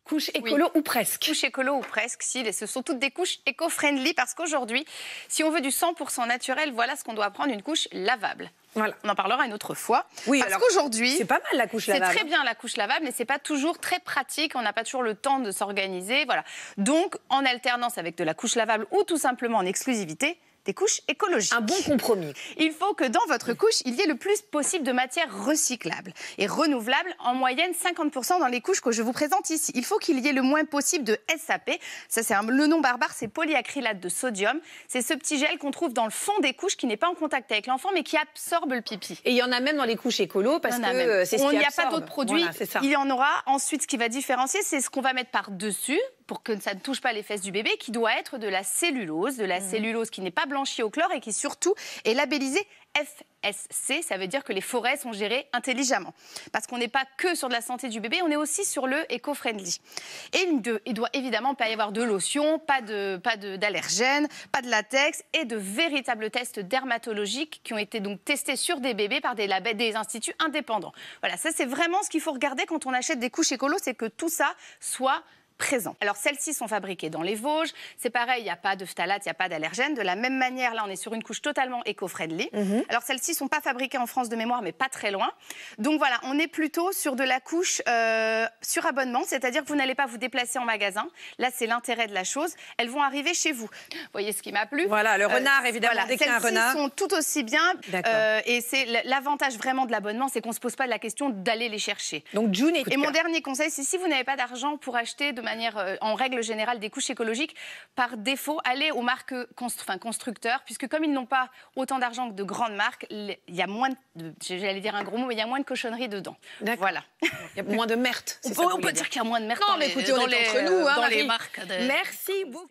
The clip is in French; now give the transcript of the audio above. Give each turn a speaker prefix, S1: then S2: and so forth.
S1: Couche écolo ou presque.
S2: Couche écolo ou presque, si. Et ce sont toutes des couches éco-friendly parce qu'aujourd'hui, si on veut du 100% naturel, voilà ce qu'on doit prendre, une couche lavable.
S1: Voilà.
S2: On en parlera une autre fois.
S1: Oui,
S2: parce qu'aujourd'hui,
S1: c'est pas mal la couche lavable.
S2: C'est très bien la couche lavable, mais c'est pas toujours très pratique. On n'a pas toujours le temps de s'organiser. Voilà. Donc, en alternance avec de la couche lavable ou tout simplement en exclusivité, des couches écologiques.
S1: Un bon compromis.
S2: Il faut que dans votre couche, il y ait le plus possible de matières recyclables et renouvelables, en moyenne 50% dans les couches que je vous présente ici. Il faut qu'il y ait le moins possible de SAP. Ça, c'est le nom barbare, c'est polyacrylate de sodium. C'est ce petit gel qu'on trouve dans le fond des couches qui n'est pas en contact avec l'enfant, mais qui absorbe le pipi.
S1: Et il y en a même dans les couches écolo parce que c'est ce qui absorbe.
S2: Il n'y a pas d'autres produits.
S1: Voilà,
S2: il y en aura. Ensuite, ce qui va différencier, c'est ce qu'on va mettre par-dessus pour que ça ne touche pas les fesses du bébé, qui doit être de la cellulose qui n'est pas blanchie au chlore et qui surtout est labellisée FSC, ça veut dire que les forêts sont gérées intelligemment. Parce qu'on n'est pas que sur de la santé du bébé, on est aussi sur le éco-friendly. Et il doit évidemment pas y avoir de lotion, pas d'allergènes, pas de latex et de véritables tests dermatologiques qui ont été donc testés sur des bébés par des instituts indépendants. Voilà, ça c'est vraiment ce qu'il faut regarder quand on achète des couches écolo, c'est que tout ça soit présent. Alors celles-ci sont fabriquées dans les Vosges, c'est pareil, il n'y a pas de phtalate, il n'y a pas d'allergènes. De la même manière, là on est sur une couche totalement éco-friendly. Alors celles-ci ne sont pas fabriquées en France de mémoire, mais pas très loin. Donc voilà, on est plutôt sur de la couche sur abonnement, c'est-à-dire que vous n'allez pas vous déplacer en magasin. Là c'est l'intérêt de la chose, elles vont arriver chez vous. Vous voyez ce qui m'a plu.
S1: Voilà, le renard évidemment,
S2: voilà,
S1: dès qu'il y a un renard.
S2: Celles-ci sont tout aussi bien et c'est l'avantage vraiment de l'abonnement, c'est qu'on ne se pose pas la question d'aller les chercher.
S1: Donc June
S2: et mon dernier conseil, c'est si vous n'avez pas d'argent pour acheter de manière, en règle générale, des couches écologiques, par défaut, allez aux marques constructeurs, puisque comme ils n'ont pas autant d'argent que de grandes marques, il y a moins de, j'allais dire un gros mot, mais il y a moins de cochonneries dedans. Voilà.
S1: Il y a moins de merde.
S2: On peut dire qu'il y a moins de merde
S1: dans les,
S2: entre nous,
S1: dans
S2: les
S1: les
S2: marques.
S1: Merci beaucoup.